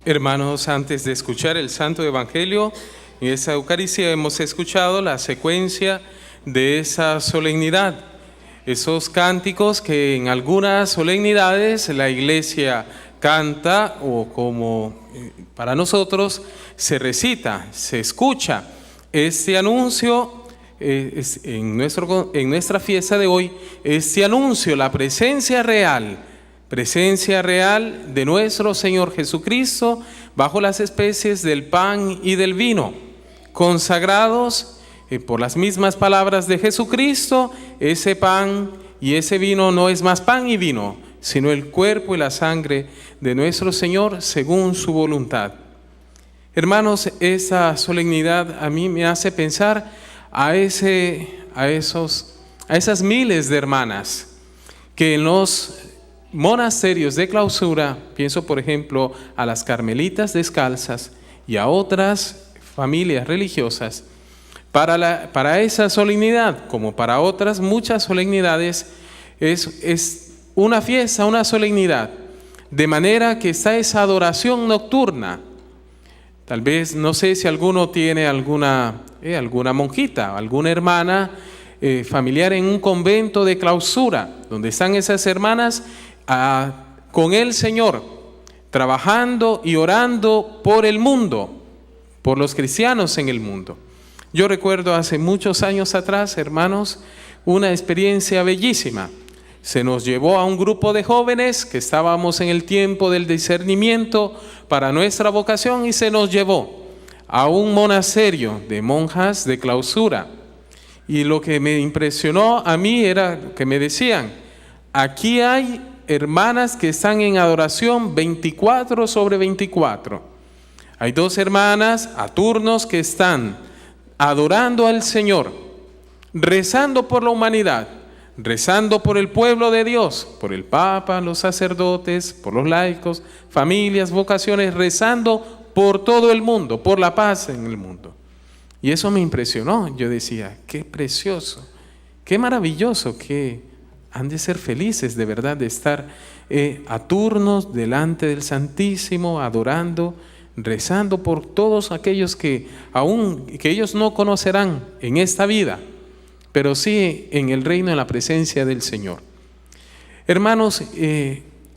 Hermanos, antes de escuchar el Santo Evangelio, en esta Eucaristía hemos escuchado la secuencia de esa solemnidad, esos cánticos que en algunas solemnidades la Iglesia canta o como para nosotros se recita, se escucha. Este anuncio en nuestra fiesta de hoy, este anuncio, la presencia real de nuestro Señor Jesucristo bajo las especies del pan y del vino, consagrados por las mismas palabras de Jesucristo. Ese pan y ese vino no es más pan y vino, sino el cuerpo y la sangre de nuestro Señor según su voluntad. Hermanos, esa solemnidad a mí me hace pensar a esas miles de hermanas que en los monasterios de clausura, pienso por ejemplo a las carmelitas descalzas y a otras familias religiosas, para esa solemnidad, como para otras muchas solemnidades, es una fiesta, una solemnidad, de manera que está esa adoración nocturna. Tal vez, no sé si alguno tiene alguna monjita, alguna hermana familiar en un convento de clausura, donde están esas hermanas con el Señor, trabajando y orando por el mundo, por los cristianos en el mundo. Yo recuerdo hace muchos años atrás, hermanos, una experiencia bellísima. Se nos llevó a un grupo de jóvenes que estábamos en el tiempo del discernimiento para nuestra vocación y se nos llevó a un monasterio de monjas de clausura. Y lo que me impresionó a mí era que me decían: aquí hay hermanas que están en adoración 24/24. Hay dos hermanas a turnos que están adorando al Señor, rezando por la humanidad, rezando por el pueblo de Dios, por el Papa, los sacerdotes, por los laicos, familias, vocaciones, rezando por todo el mundo, por la paz en el mundo. Y eso me impresionó. Yo decía, qué precioso, qué maravilloso, que han de ser felices de verdad de estar a turnos delante del Santísimo, adorando, rezando por todos aquellos que ellos no conocerán en esta vida, pero sí en el reino, en la presencia del Señor. Hermanos,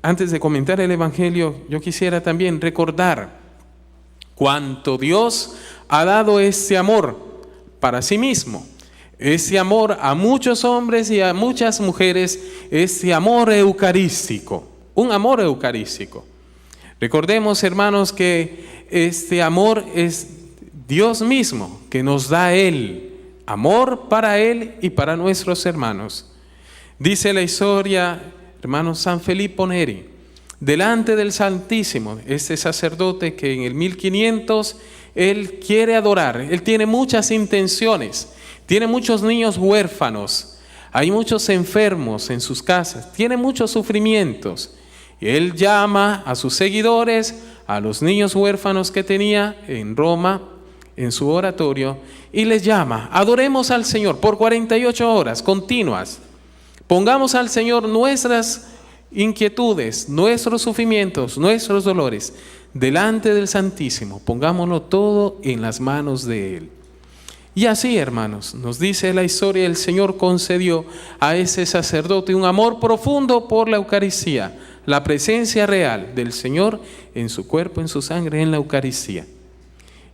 antes de comentar el Evangelio, yo quisiera también recordar cuánto Dios ha dado este amor para sí mismo. Ese amor a muchos hombres y a muchas mujeres, ese amor eucarístico, un amor eucarístico. Recordemos, hermanos, que este amor es Dios mismo, que nos da Él, amor para Él y para nuestros hermanos. Dice la historia, hermanos, San Filippo Neri, delante del Santísimo, este sacerdote que en el 1500 él quiere adorar, él tiene muchas intenciones. Tiene muchos niños huérfanos, hay muchos enfermos en sus casas, tiene muchos sufrimientos. Y él llama a sus seguidores, a los niños huérfanos que tenía en Roma, en su oratorio, y les llama: adoremos al Señor por 48 horas continuas. Pongamos al Señor nuestras inquietudes, nuestros sufrimientos, nuestros dolores, delante del Santísimo. Pongámoslo todo en las manos de Él. Y así, hermanos, nos dice la historia, el Señor concedió a ese sacerdote un amor profundo por la Eucaristía, la presencia real del Señor en su cuerpo, en su sangre, en la Eucaristía.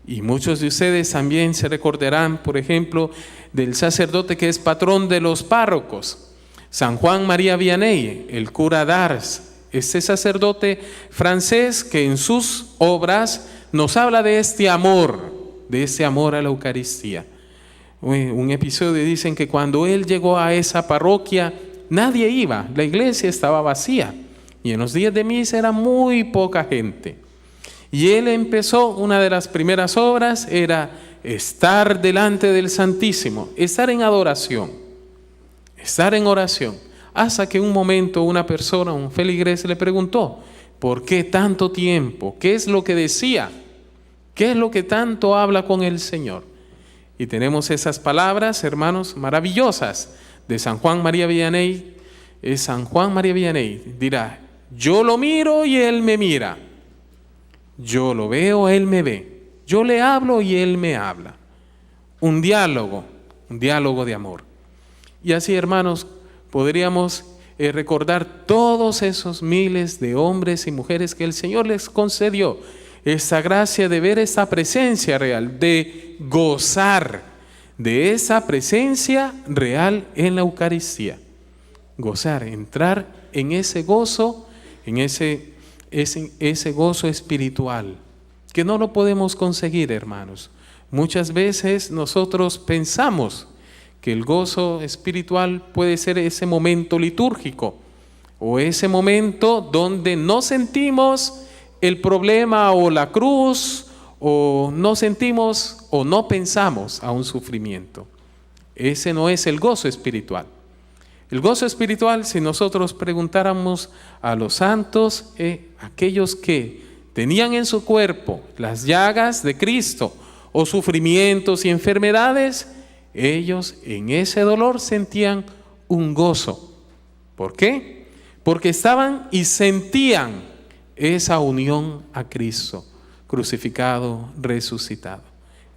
Y muchos de ustedes también se recordarán, por ejemplo, del sacerdote que es patrón de los párrocos, San Juan María Vianney, el cura d'Ars, este sacerdote francés que en sus obras nos habla de este amor a la Eucaristía. Un episodio, dicen que cuando él llegó a esa parroquia, nadie iba, la iglesia estaba vacía, y en los días de misa era muy poca gente. Y él empezó, una de las primeras obras era estar delante del Santísimo, estar en adoración, estar en oración, hasta que un momento una persona, un feligrés, le preguntó: ¿por qué tanto tiempo? ¿Qué es lo que decía? ¿Qué es lo que tanto habla con el Señor? Y tenemos esas palabras, hermanos, maravillosas de San Juan María Vianney. San Juan María Vianney dirá: yo lo miro y él me mira. Yo lo veo, Él me ve. Yo le hablo y Él me habla. Un diálogo de amor. Y así, hermanos, podríamos recordar todos esos miles de hombres y mujeres que el Señor les concedió esa gracia de ver esa presencia real, de gozar de esa presencia real en la Eucaristía. Gozar, entrar en ese gozo, en ese gozo espiritual, que no lo podemos conseguir, hermanos. Muchas veces nosotros pensamos que el gozo espiritual puede ser ese momento litúrgico o ese momento donde no sentimos el problema o la cruz, o no sentimos o no pensamos a un sufrimiento. Ese no es el gozo espiritual. El gozo espiritual, si nosotros preguntáramos a los santos, aquellos que tenían en su cuerpo las llagas de Cristo o sufrimientos y enfermedades, ellos en ese dolor sentían un gozo. ¿Por qué? Porque estaban y sentían esa unión a Cristo, crucificado, resucitado.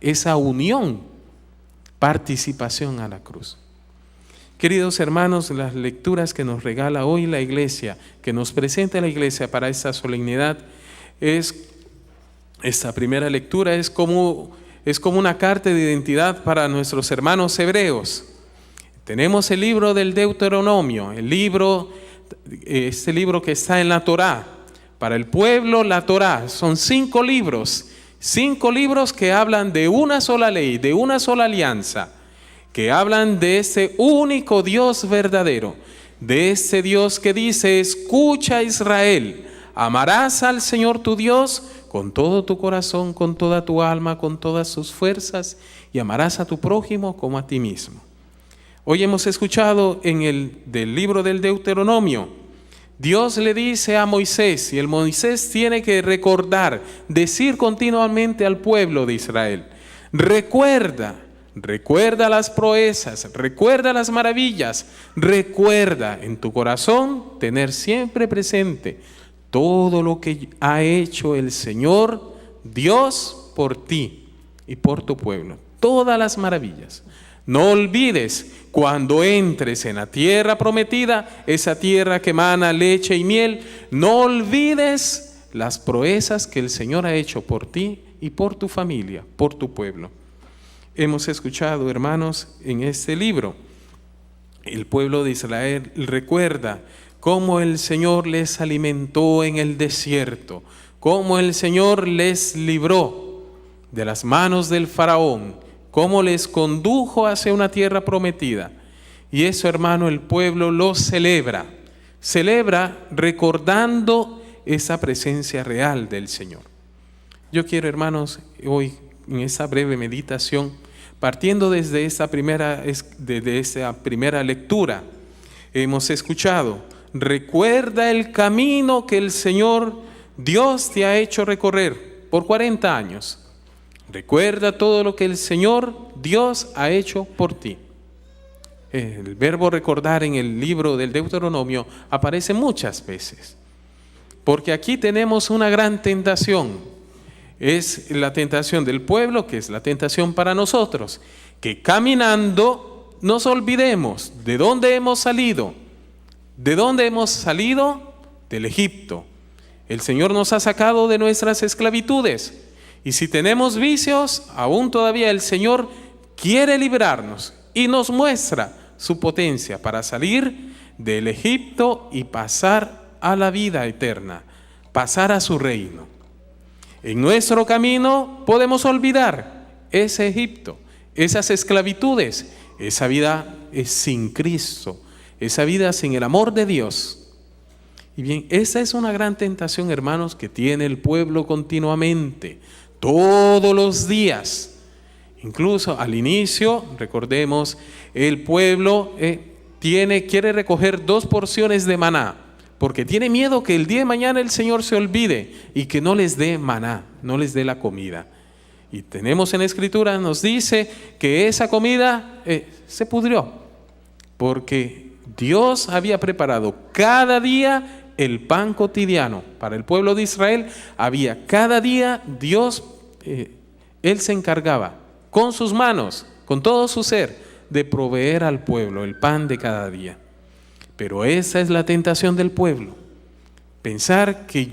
Esa unión, participación a la cruz. Queridos hermanos, las lecturas que nos regala hoy la Iglesia, que nos presenta la Iglesia para esta solemnidad, esta primera lectura es como una carta de identidad para nuestros hermanos hebreos. Tenemos el libro del Deuteronomio, este libro que está en la Torá. Para el pueblo, la Torá son 5 libros que hablan de una sola ley, de una sola alianza, que hablan de ese único Dios verdadero, de ese Dios que dice: escucha, Israel, amarás al Señor tu Dios con todo tu corazón, con toda tu alma, con todas sus fuerzas, y amarás a tu prójimo como a ti mismo. Hoy hemos escuchado del libro del Deuteronomio, Dios le dice a Moisés, y el Moisés tiene que recordar, decir continuamente al pueblo de Israel: recuerda las proezas, recuerda las maravillas, recuerda en tu corazón tener siempre presente todo lo que ha hecho el Señor Dios por ti y por tu pueblo, todas las maravillas. No olvides, cuando entres en la tierra prometida, esa tierra que emana leche y miel, no olvides las proezas que el Señor ha hecho por ti y por tu familia, por tu pueblo. Hemos escuchado, hermanos, en este libro, el pueblo de Israel recuerda cómo el Señor les alimentó en el desierto, cómo el Señor les libró de las manos del faraón, cómo les condujo hacia una tierra prometida. Y eso, hermano, el pueblo lo celebra recordando esa presencia real del Señor. Yo quiero, hermanos, hoy en esa breve meditación, partiendo desde esa primera lectura, hemos escuchado: recuerda el camino que el Señor Dios te ha hecho recorrer por 40 años. Recuerda todo lo que el Señor Dios ha hecho por ti. El verbo recordar en el libro del Deuteronomio aparece muchas veces, porque aquí tenemos una gran tentación. Es la tentación del pueblo, que es la tentación para nosotros, que caminando nos olvidemos de dónde hemos salido. ¿De dónde hemos salido? Del Egipto. El Señor nos ha sacado de nuestras esclavitudes. Y si tenemos vicios, aún todavía el Señor quiere librarnos y nos muestra su potencia para salir del Egipto y pasar a la vida eterna, pasar a su reino. En nuestro camino podemos olvidar ese Egipto, esas esclavitudes, esa vida sin Cristo, esa vida sin el amor de Dios. Y bien, esa es una gran tentación, hermanos, que tiene el pueblo continuamente, todos los días. Incluso al inicio, recordemos, el pueblo quiere recoger 2 porciones de maná, porque tiene miedo que el día de mañana el Señor se olvide y que no les dé maná, no les dé la comida. Y tenemos en la Escritura, nos dice que esa comida se pudrió, porque Dios había preparado cada día el pan cotidiano para el pueblo de Israel, había cada día Dios, Él se encargaba con sus manos, con todo su ser, de proveer al pueblo el pan de cada día. Pero esa es la tentación del pueblo, pensar que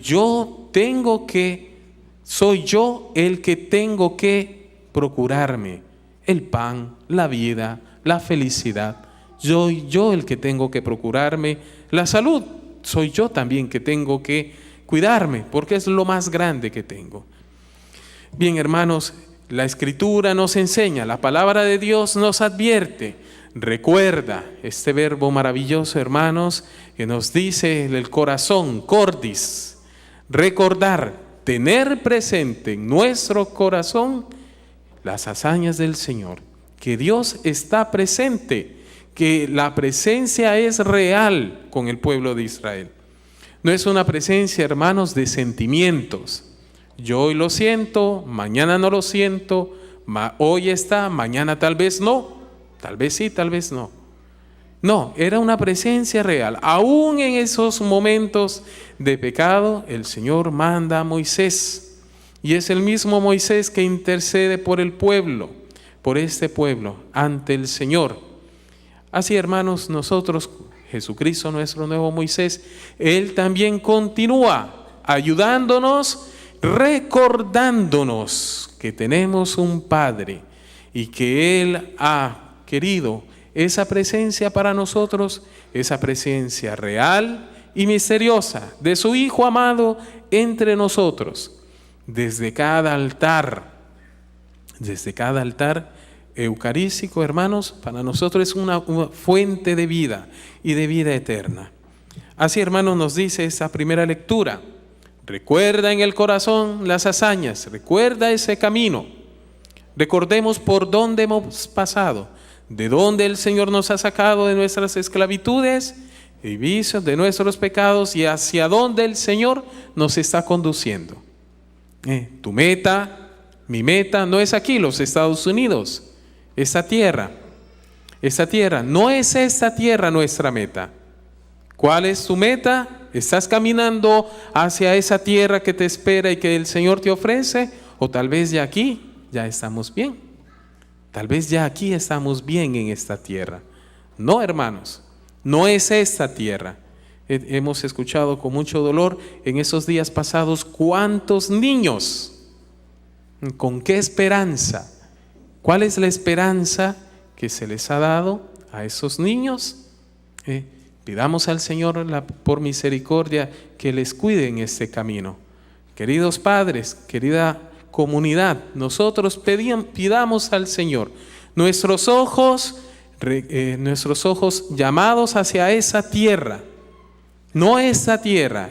soy yo el que tengo que procurarme el pan, la vida, la felicidad. Soy yo el que tengo que procurarme la salud. Soy yo también que tengo que cuidarme, porque es lo más grande que tengo. Bien, hermanos, la Escritura nos enseña, la palabra de Dios nos advierte. Recuerda este verbo maravilloso, hermanos, que nos dice el corazón, cordis, recordar, tener presente en nuestro corazón las hazañas del Señor, que Dios está presente, que la presencia es real con el pueblo de Israel. No es una presencia, hermanos, de sentimientos. Yo hoy lo siento, mañana no lo siento, hoy está, mañana tal vez no, tal vez sí, tal vez no. No, era una presencia real. Aún en esos momentos de pecado, el Señor manda a Moisés. Y es el mismo Moisés que intercede por el pueblo, por este pueblo, ante el Señor. Así, hermanos, nosotros, Jesucristo, nuestro nuevo Moisés, Él también continúa ayudándonos, recordándonos que tenemos un Padre y que Él ha querido esa presencia para nosotros, esa presencia real y misteriosa de su Hijo amado entre nosotros. Desde cada altar eucarístico, hermanos, para nosotros es una fuente de vida y de vida eterna. Así, hermanos, nos dice esa primera lectura. Recuerda en el corazón las hazañas, recuerda ese camino. Recordemos por dónde hemos pasado, de dónde el Señor nos ha sacado de nuestras esclavitudes y vicios, de nuestros pecados, y hacia dónde el Señor nos está conduciendo. Tu meta, mi meta, no es aquí, los Estados Unidos, esta tierra, no es esta tierra nuestra meta. ¿Cuál es tu meta? ¿Estás caminando hacia esa tierra que te espera y que el Señor te ofrece? O tal vez ya aquí, ya estamos bien. Tal vez ya aquí estamos bien en esta tierra. No, hermanos, no es esta tierra. Hemos escuchado con mucho dolor en esos días pasados cuántos niños, con qué esperanza, cuál es la esperanza que se les ha dado a esos niños. Pidamos al Señor por misericordia que les cuide en este camino. Queridos padres, querida comunidad, nosotros pidamos al Señor nuestros ojos llamados hacia esa tierra. No esa tierra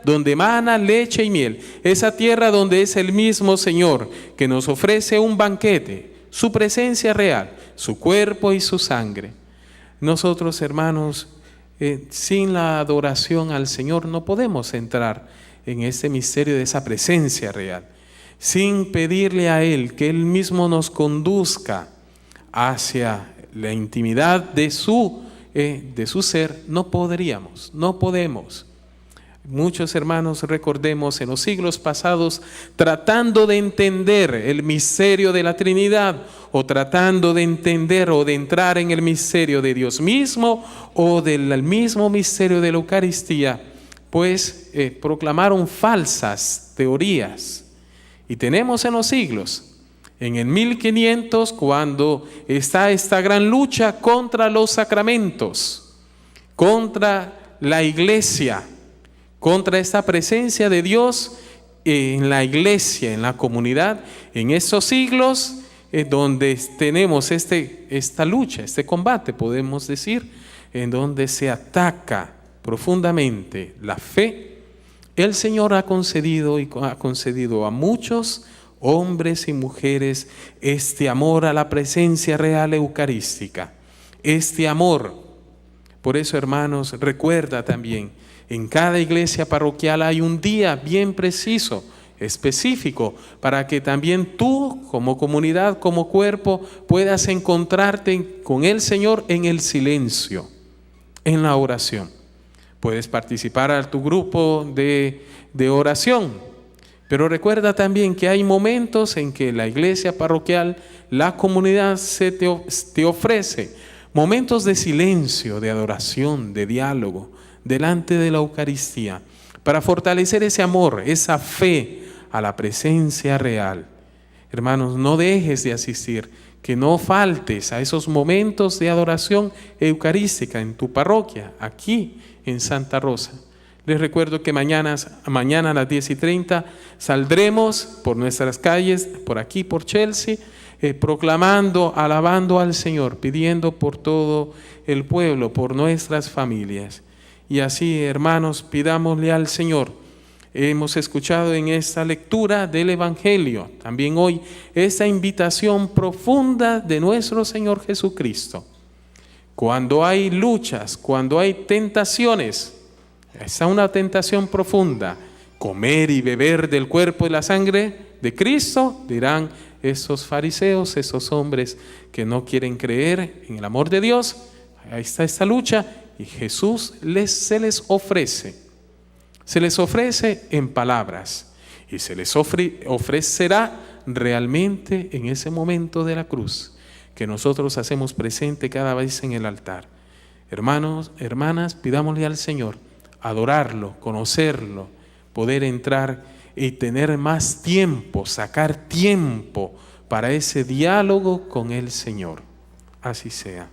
donde emana leche y miel, esa tierra donde es el mismo Señor que nos ofrece un banquete, su presencia real, su cuerpo y su sangre. Nosotros, hermanos, sin la adoración al Señor no podemos entrar en ese misterio de esa presencia real. Sin pedirle a Él que Él mismo nos conduzca hacia la intimidad de su ser, no podemos. Muchos hermanos, recordemos, en los siglos pasados, tratando de entender el misterio de la Trinidad, o tratando de entender o de entrar en el misterio de Dios mismo, o del mismo misterio de la Eucaristía, pues proclamaron falsas teorías. Y tenemos en los siglos, en el 1500, cuando está esta gran lucha contra los sacramentos, contra la iglesia, contra esta presencia de Dios en la iglesia, en la comunidad, en esos siglos donde tenemos esta lucha, este combate, podemos decir, en donde se ataca profundamente la fe. El Señor ha concedido a muchos hombres y mujeres este amor a la presencia real eucarística, este amor. Por eso, hermanos, recuerda también, en cada iglesia parroquial hay un día bien preciso, específico, para que también tú, como comunidad, como cuerpo, puedas encontrarte con el Señor en el silencio, en la oración. puedes participar a tu grupo de oración. Pero recuerda también que hay momentos en que la iglesia parroquial, la comunidad te ofrece momentos de silencio, de adoración, de diálogo, delante de la Eucaristía, para fortalecer ese amor, esa fe a la presencia real. Hermanos, no dejes de asistir, que no faltes a esos momentos de adoración eucarística en tu parroquia, aquí en Santa Rosa. Les recuerdo que mañana a las 10:30 saldremos por nuestras calles, por aquí, por Chelsea, proclamando, alabando al Señor, pidiendo por todo el pueblo, por nuestras familias. Y así, hermanos, pidámosle al Señor. Hemos escuchado en esta lectura del Evangelio, también hoy, esta invitación profunda de nuestro Señor Jesucristo. Cuando hay luchas, cuando hay tentaciones, está una tentación profunda, comer y beber del cuerpo y la sangre de Cristo, dirán esos fariseos, esos hombres que no quieren creer en el amor de Dios. Ahí está esta lucha y Jesús se les ofrece en palabras y se les ofrecerá realmente en ese momento de la cruz que nosotros hacemos presente cada vez en el altar. Hermanos, hermanas, pidámosle al Señor adorarlo, conocerlo, poder entrar y tener más tiempo, sacar tiempo para ese diálogo con el Señor. Así sea.